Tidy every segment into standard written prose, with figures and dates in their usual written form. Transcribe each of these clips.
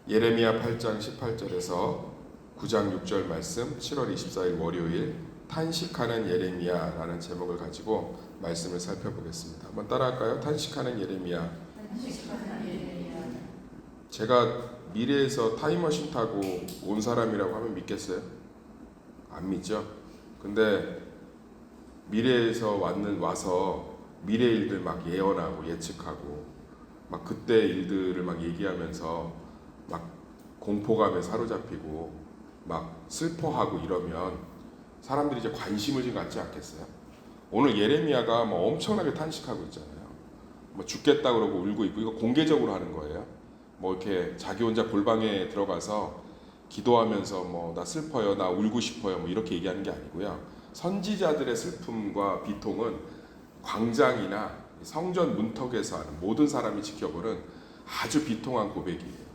예레미야 8장 18절에서 9장 6절 말씀, 7월 24일 월요일 탄식하는 예레미야라는 제목을 가지고 말씀을 살펴보겠습니다. 한번 따라할까요? 탄식하는 예레미야. 제가 미래에서 타임머신 타고 온 사람이라고 하면 믿겠어요? 안 믿죠? 근데 미래에서 와서 미래 일들 막 예언하고 예측하고 막 그때 일들을 막 얘기하면서 막 공포감에 사로잡히고 막 슬퍼하고 이러면 사람들이 이제 관심을 좀 갖지 않겠어요? 오늘 예레미야가 뭐 엄청나게 탄식하고 있잖아요. 뭐 죽겠다 그러고 울고 있고, 이거 공개적으로 하는 거예요. 뭐 이렇게 자기 혼자 골방에 들어가서 기도하면서 뭐 나 슬퍼요, 나 울고 싶어요, 뭐 이렇게 얘기하는 게 아니고요. 선지자들의 슬픔과 비통은 광장이나 성전 문턱에서 하는 모든 사람이 지켜보는 아주 비통한 고백이에요.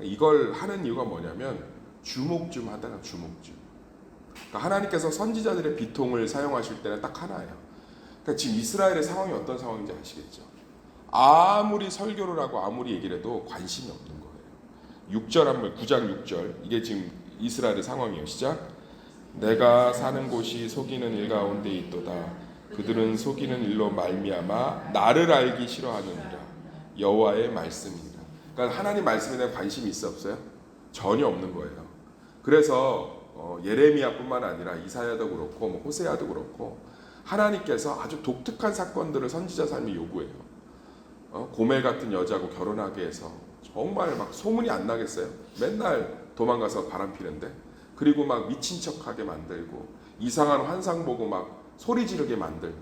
이걸 하는 이유가 뭐냐면 주목 좀 하다가 주목 좀. 그러니까 하나님께서 선지자들의 비통을 사용하실 때는 딱 하나예요. 그러니까 지금 이스라엘의 상황이 어떤 상황인지 아시겠죠? 아무리 설교를 하고 아무리 얘기를 해도 관심이 없는 거예요. 6절 한번 9장 6절, 이게 지금 이스라엘의 상황이에요. 시작. 내가 사는 곳이 속이는 일 가운데 있도다. 그들은 속이는 일로 말미암아 나를 알기 싫어하느니라. 여호와의 말씀이니라. 그러니까 하나님 말씀에 대한 관심이 있어 없어요? 전혀 없는 거예요. 그래서 예레미야뿐만 아니라 이사야도 그렇고 뭐 호세아도 그렇고 하나님께서 아주 독특한 사건들을 선지자 삶에 요구해요. 고멜 같은 여자하고 결혼하게 해서 정말 막 소문이 안 나겠어요? 맨날 도망가서 바람 피는데, 그리고 막 미친 척하게 만들고 이상한 환상 보고 막 소리 지르게 만들고,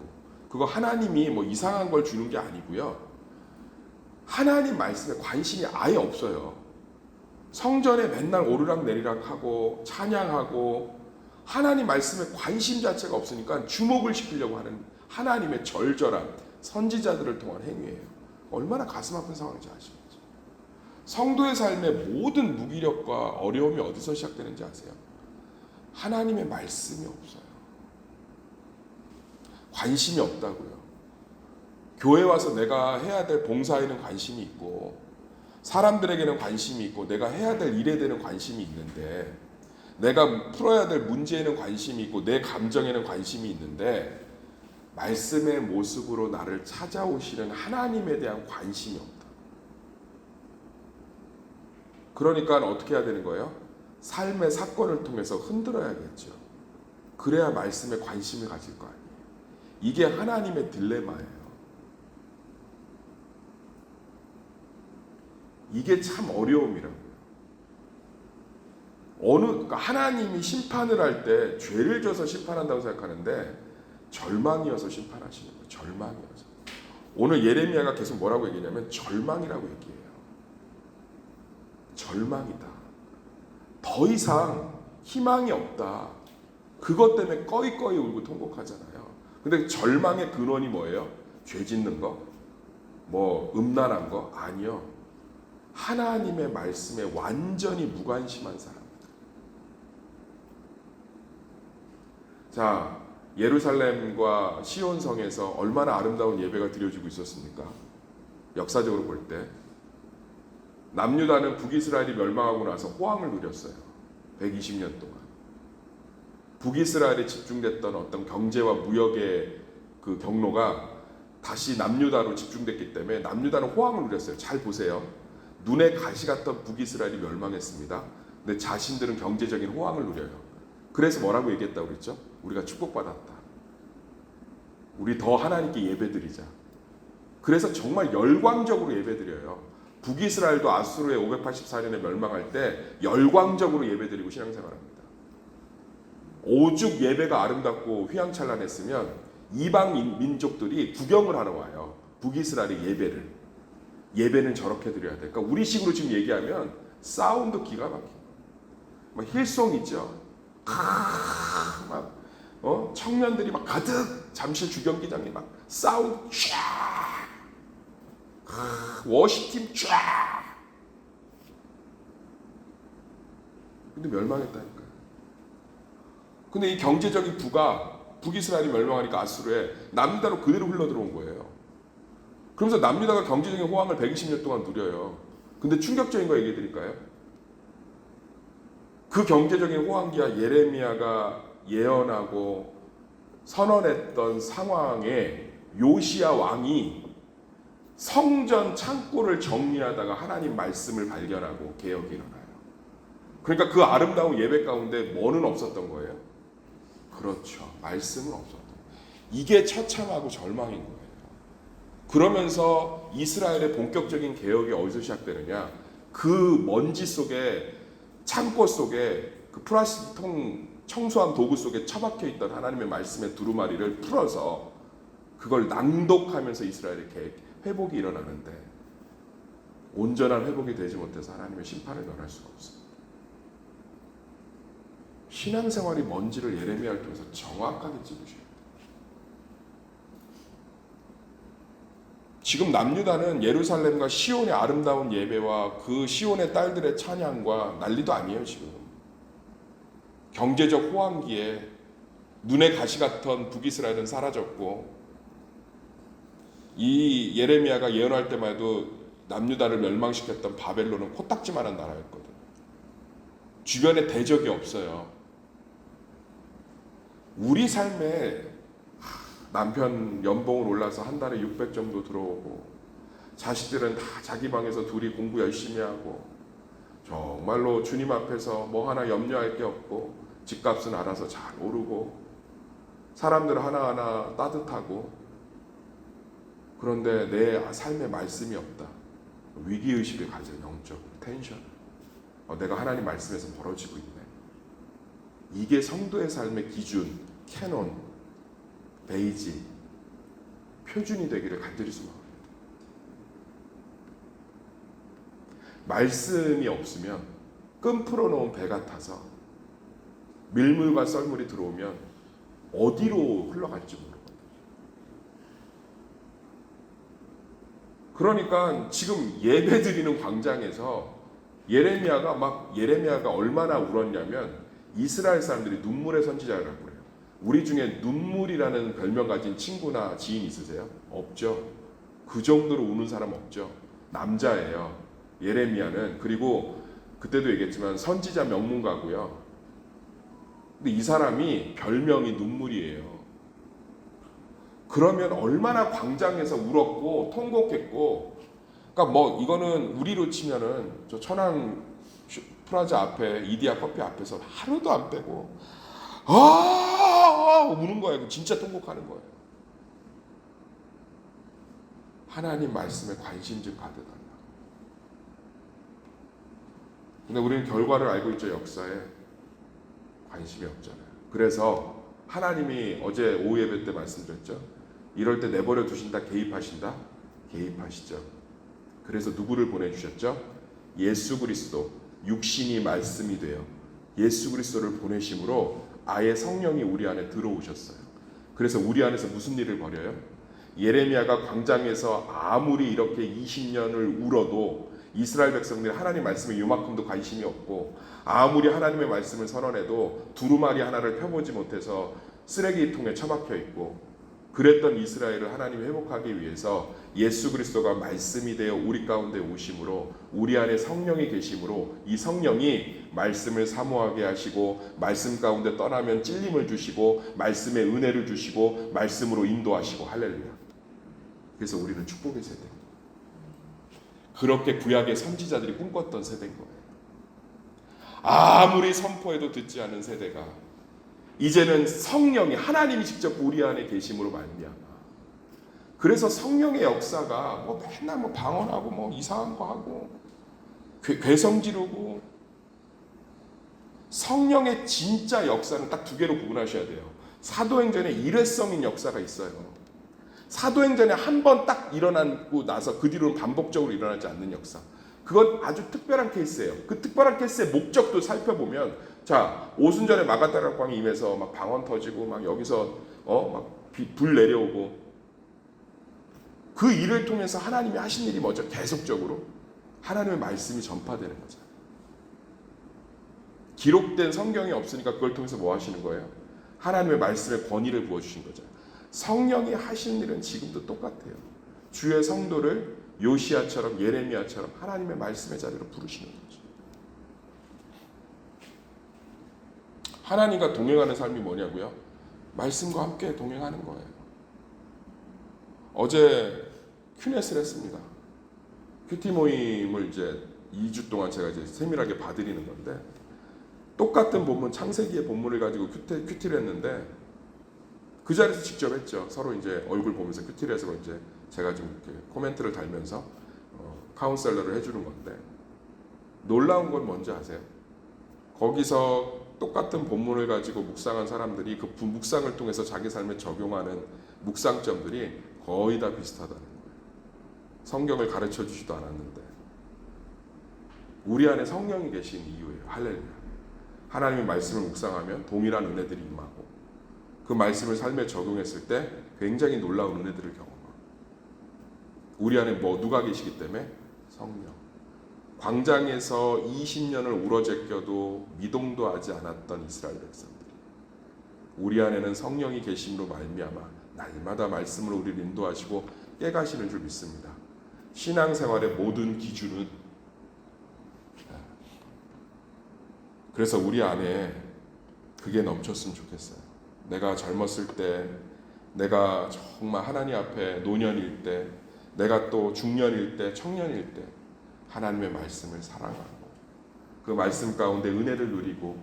그거 하나님이 뭐 이상한 걸 주는 게 아니고요. 하나님 말씀에 관심이 아예 없어요. 성전에 맨날 오르락 내리락 하고 찬양하고 하나님 말씀에 관심 자체가 없으니까 주목을 시키려고 하는 하나님의 절절한 선지자들을 통한 행위예요. 얼마나 가슴 아픈 상황인지 아시겠죠? 성도의 삶의 모든 무기력과 어려움이 어디서 시작되는지 아세요? 하나님의 말씀이 없어요. 관심이 없다고요. 교회 와서 내가 해야 될 봉사에는 관심이 있고 사람들에게는 관심이 있고 내가 해야 될 일에 대한 관심이 있는데, 내가 풀어야 될 문제에는 관심이 있고 내 감정에는 관심이 있는데 말씀의 모습으로 나를 찾아오시는 하나님에 대한 관심이 없다. 그러니까 어떻게 해야 되는 거예요? 삶의 사건을 통해서 흔들어야겠죠. 그래야 말씀에 관심을 가질 거 아니에요. 이게 하나님의 딜레마예요. 이게 참 어려움이라고요. 그러니까 하나님이 심판을 할 때 죄를 져서 심판한다고 생각하는데 절망이어서 심판하시는 거예요. 절망이어서. 오늘 예레미야가 계속 뭐라고 얘기냐면 절망이라고 얘기해요. 절망이다. 더 이상 희망이 없다. 그것 때문에 꺼이꺼이 울고 통곡하잖아요. 근데 절망의 근원이 뭐예요? 죄 짓는 거? 뭐 음란한 거? 아니요. 하나님의 말씀에 완전히 무관심한 사람들. 자, 예루살렘과 시온성에서 얼마나 아름다운 예배가 드려지고 있었습니까? 역사적으로 볼 때 남유다는 북이스라엘이 멸망하고 나서 호황을 누렸어요. 120년 동안. 북이스라엘에 집중됐던 어떤 경제와 무역의 그 경로가 다시 남유다로 집중됐기 때문에 남유다는 호황을 누렸어요. 잘 보세요. 눈에 가시 같던 북이스라엘이 멸망했습니다. 근데 자신들은 경제적인 호황을 누려요. 그래서 뭐라고 얘기했다고 그랬죠? 우리가 축복받았다. 우리 더 하나님께 예배드리자. 그래서 정말 열광적으로 예배드려요. 북이스라엘도 아수르의 584년에 멸망할 때 열광적으로 예배드리고 신앙생활합니다. 오죽 예배가 아름답고 휘황찬란했으면 이방 민족들이 구경을 하러 와요. 북이스라엘의 예배를. 예배는 저렇게 드려야 돼. 그러니까 우리식으로 지금 얘기하면 사운드 기가 막혀. 막 힐송 있죠. 막 청년들이 막 가득 잠실 주경기장에 막 사운드 쫙, 워시팀 쫙. 근데 멸망했다니까요. 근데 이 경제적인 북이스라엘이 멸망하니까 아수르에 남유다로 그대로 흘러들어온 거예요. 그러면서 남유다가 경제적인 호황을 120년 동안 누려요. 근데 충격적인 거 얘기해 드릴까요? 그 경제적인 호황기와 예레미야가 예언하고 선언했던 상황에 요시야 왕이 성전 창고를 정리하다가 하나님 말씀을 발견하고 개혁이 일어나요. 그러니까 그 아름다운 예배 가운데 뭐는 없었던 거예요? 그렇죠. 말씀은 없었던 거예요. 이게 처참하고 절망인 거예요. 그러면서 이스라엘의 본격적인 개혁이 어디서 시작되느냐? 그 먼지 속에, 창고 속에, 그 플라스틱통 청소한 도구 속에 처박혀 있던 하나님의 말씀의 두루마리를 풀어서 그걸 낭독하면서 이스라엘의 회복이 일어나는데, 온전한 회복이 되지 못해서 하나님의 심판을 면할 수가 없습니다. 신앙생활이 뭔지를 예레미야를 통해서 정확하게 찝으셔야 돼요. 지금 남유다는 예루살렘과 시온의 아름다운 예배와 그 시온의 딸들의 찬양과 난리도 아니에요. 지금 경제적 호황기에 눈에 가시 같던 북이스라엘은 사라졌고, 이 예레미야가 예언할 때만 해도 남유다를 멸망시켰던 바벨론은 코딱지만한 나라였거든. 주변에 대적이 없어요. 우리 삶에 남편 연봉을 올라서 한 달에 600 정도 들어오고, 자식들은 다 자기 방에서 둘이 공부 열심히 하고, 정말로 주님 앞에서 뭐 하나 염려할 게 없고, 집값은 알아서 잘 오르고, 사람들 하나하나 따뜻하고, 그런데 내 삶에 말씀이 없다. 위기의식을 가져. 영적 텐션. 내가 하나님 말씀에서 벌어지고 있네. 이게 성도의 삶의 기준, 캐논, 베이지, 표준이 되기를 간절히 소망합니다. 말씀이 없으면 끈 풀어놓은 배 같아서 밀물과 썰물이 들어오면 어디로 흘러갈지 모르거든요. 그러니까 지금 예배드리는 광장에서 예레미야가 얼마나 울었냐면, 이스라엘 사람들이 눈물의 선지자라고 그래요. 우리 중에 눈물이라는 별명 가진 친구나 지인 있으세요? 없죠. 그 정도로 우는 사람 없죠. 남자예요, 예레미야는. 그리고 그때도 얘기했지만 선지자 명문가고요. 근데 이 사람이 별명이 눈물이에요. 그러면 얼마나 광장에서 울었고 통곡했고. 그러니까 뭐 이거는 우리로 치면은 저 천안 프라자 앞에 이디야 커피 앞에서 하루도 안 빼고 우는 거예요. 진짜 통곡하는 거예요. 하나님 말씀에 관심 좀 가져달라. 근데 우리는 결과를 알고 있죠. 역사에 관심이 없잖아요. 그래서 하나님이 어제 오후 예배 때 말씀드렸죠. 이럴 때 내버려 두신다, 개입하신다? 개입하시죠. 그래서 누구를 보내주셨죠? 예수 그리스도, 육신이 말씀이 되어 예수 그리스도를 보내심으로 아예 성령이 우리 안에 들어오셨어요. 그래서 우리 안에서 무슨 일을 벌여요? 예레미야가 광장에서 아무리 이렇게 20년을 울어도 이스라엘 백성들이 하나님 말씀에 요만큼도 관심이 없고, 아무리 하나님의 말씀을 선언해도 두루마리 하나를 펴보지 못해서 쓰레기통에 처박혀 있고, 그랬던 이스라엘을 하나님이 회복하기 위해서 예수 그리스도가 말씀이 되어 우리 가운데 오심으로, 우리 안에 성령이 계심으로, 이 성령이 말씀을 사모하게 하시고, 말씀 가운데 떠나면 찔림을 주시고, 말씀의 은혜를 주시고, 말씀으로 인도하시고. 할렐루야. 그래서 우리는 축복의 세대입니다. 그렇게 구약의 선지자들이 꿈꿨던 세대인 거예요. 아무리 선포해도 듣지 않은 세대가 이제는 성령이, 하나님이 직접 우리 안에 계심으로 말미암아. 그래서 성령의 역사가 뭐 맨날 뭐 방언하고 뭐 이상한 거 하고 괴성 지르고, 성령의 진짜 역사는 딱 두 개로 구분하셔야 돼요. 사도행전에 일회성인 역사가 있어요. 사도행전에 한 번 딱 일어나고 나서 그 뒤로는 반복적으로 일어나지 않는 역사. 그건 아주 특별한 케이스예요. 그 특별한 케이스의 목적도 살펴보면, 자, 오순절에 마가다락 광이 임해서 막 방언 터지고 막 여기서 막 불 내려오고, 그 일을 통해서 하나님이 하신 일이 뭐죠? 계속적으로 하나님의 말씀이 전파되는 거죠. 기록된 성경이 없으니까 그걸 통해서 뭐 하시는 거예요? 하나님의 말씀에 권위를 부어주신 거죠. 성령이 하신 일은 지금도 똑같아요. 주의 성도를 요시야처럼 예레미야처럼 하나님의 말씀의 자리로 부르시는 거죠. 하나님과 동행하는 삶이 뭐냐고요? 말씀과 함께 동행하는 거예요. 어제 큐넷을 했습니다. 큐티 모임을 이제 2주 동안 제가 이제 세밀하게 봐드리는 건데, 똑같은 본문, 창세기의 본문을 가지고 큐티를 했는데, 그 자리에서 직접 했죠. 서로 이제 얼굴 보면서 큐티를 해서 이제 제가 좀 이렇게 코멘트를 달면서 카운셀러를 해주는 건데, 놀라운 건 뭔지 아세요? 거기서 똑같은 본문을 가지고 묵상한 사람들이 그 묵상을 통해서 자기 삶에 적용하는 묵상점들이 거의 다 비슷하다는 거예요. 성경을 가르쳐 주지도 않았는데 우리 안에 성령이 계신 이유예요. 할렐루야. 하나님의 말씀을 묵상하면 동일한 은혜들이 임하고, 그 말씀을 삶에 적용했을 때 굉장히 놀라운 은혜들을 경험하고, 우리 안에 누가 계시기 때문에? 성령. 광장에서 20년을 울어제껴도 미동도 하지 않았던 이스라엘 백성들이 우리 안에는 성령이 계심으로 말미암아 날마다 말씀으로 우리를 인도하시고 깨가시는 줄 믿습니다. 신앙생활의 모든 기준은, 그래서 우리 안에 그게 넘쳤으면 좋겠어요. 내가 젊었을 때, 내가 정말 하나님 앞에 노년일 때, 내가 또 중년일 때, 청년일 때 하나님의 말씀을 사랑하고 그 말씀 가운데 은혜를 누리고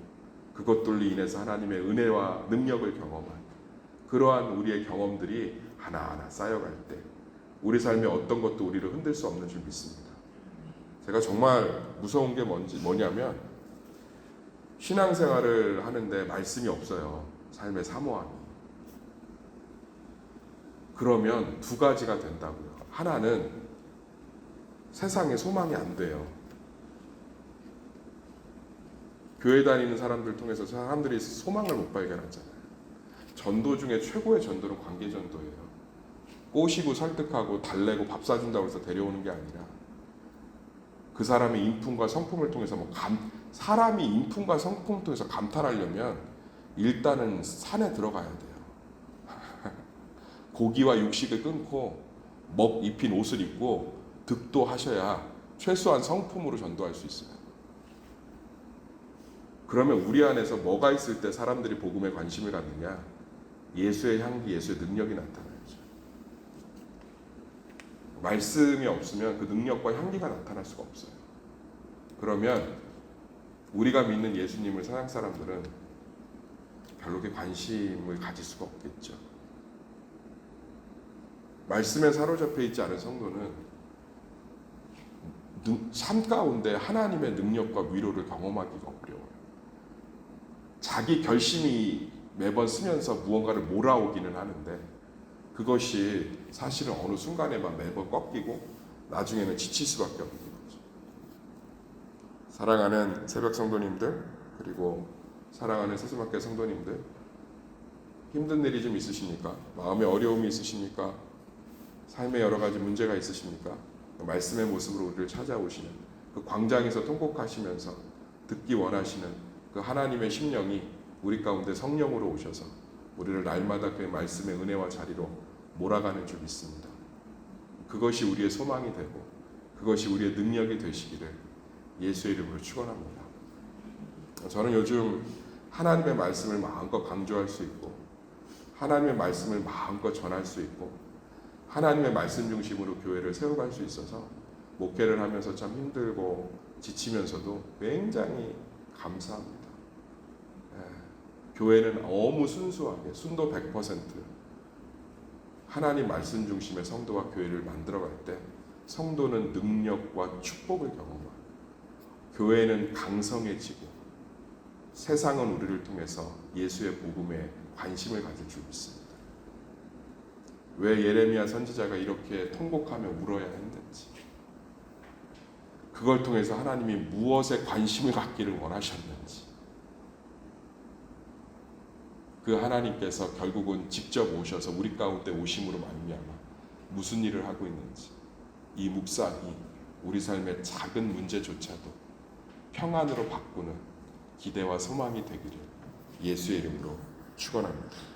그것들로 인해서 하나님의 은혜와 능력을 경험한 그러한 우리의 경험들이 하나하나 쌓여갈 때 우리 삶에 어떤 것도 우리를 흔들 수 없는 줄 믿습니다. 제가 정말 무서운 게 뭐냐면, 신앙생활을 하는데 말씀이 없어요. 삶의 사모함이. 그러면 두 가지가 된다고요. 하나는 세상에 소망이 안 돼요. 교회 다니는 사람들 통해서 사람들이 소망을 못 발견하잖아요. 전도 중에 최고의 전도는 관계 전도예요. 꼬시고 설득하고 달래고 밥 사준다고 해서 데려오는 게 아니라, 그 사람의 인품과 성품을 통해서 사람이 인품과 성품을 통해서 감탄하려면 일단은 산에 들어가야 돼요. 고기와 육식을 끊고 먹 입힌 옷을 입고 득도하셔야 최소한 성품으로 전도할 수 있어요. 그러면 우리 안에서 뭐가 있을 때 사람들이 복음에 관심을 갖느냐? 예수의 향기, 예수의 능력이 나타나야죠. 말씀이 없으면 그 능력과 향기가 나타날 수가 없어요. 그러면 우리가 믿는 예수님을 세상 사람들은 별로 그렇게 관심을 가질 수가 없겠죠. 말씀에 사로잡혀 있지 않은 성도는 삶 가운데 하나님의 능력과 위로를 경험하기가 어려워요. 자기 결심이 매번 쓰면서 무언가를 몰아오기는 하는데 그것이 사실은 어느 순간에만 매번 꺾이고 나중에는 지칠 수밖에 없는 거죠. 사랑하는 새벽 성도님들, 그리고 사랑하는 세수마켓 성도님들, 힘든 일이 좀 있으십니까? 마음에 어려움이 있으십니까? 삶에 여러 가지 문제가 있으십니까? 말씀의 모습으로 우리를 찾아오시는 그 광장에서 통곡하시면서 듣기 원하시는 그 하나님의 심령이 우리 가운데 성령으로 오셔서 우리를 날마다 그의 말씀의 은혜와 자리로 몰아가는 줄 믿습니다. 그것이 우리의 소망이 되고 그것이 우리의 능력이 되시기를 예수의 이름으로 축원합니다. 저는 요즘 하나님의 말씀을 마음껏 강조할 수 있고 하나님의 말씀을 마음껏 전할 수 있고 하나님의 말씀 중심으로 교회를 세워갈 수 있어서 목회를 하면서 참 힘들고 지치면서도 굉장히 감사합니다. 교회는 너무 순수하게 순도 100% 하나님 말씀 중심의 성도와 교회를 만들어갈 때 성도는 능력과 축복을 경험하고 교회는 강성해지고 세상은 우리를 통해서 예수의 복음에 관심을 가질 줄 믿습니다. 왜 예레미야 선지자가 이렇게 통곡하며 울어야 했는지, 그걸 통해서 하나님이 무엇에 관심을 갖기를 원하셨는지, 그 하나님께서 결국은 직접 오셔서 우리 가운데 오심으로 말미암아 무슨 일을 하고 있는지, 이 묵상이 우리 삶의 작은 문제조차도 평안으로 바꾸는 기대와 소망이 되기를 예수의 이름으로 축원합니다.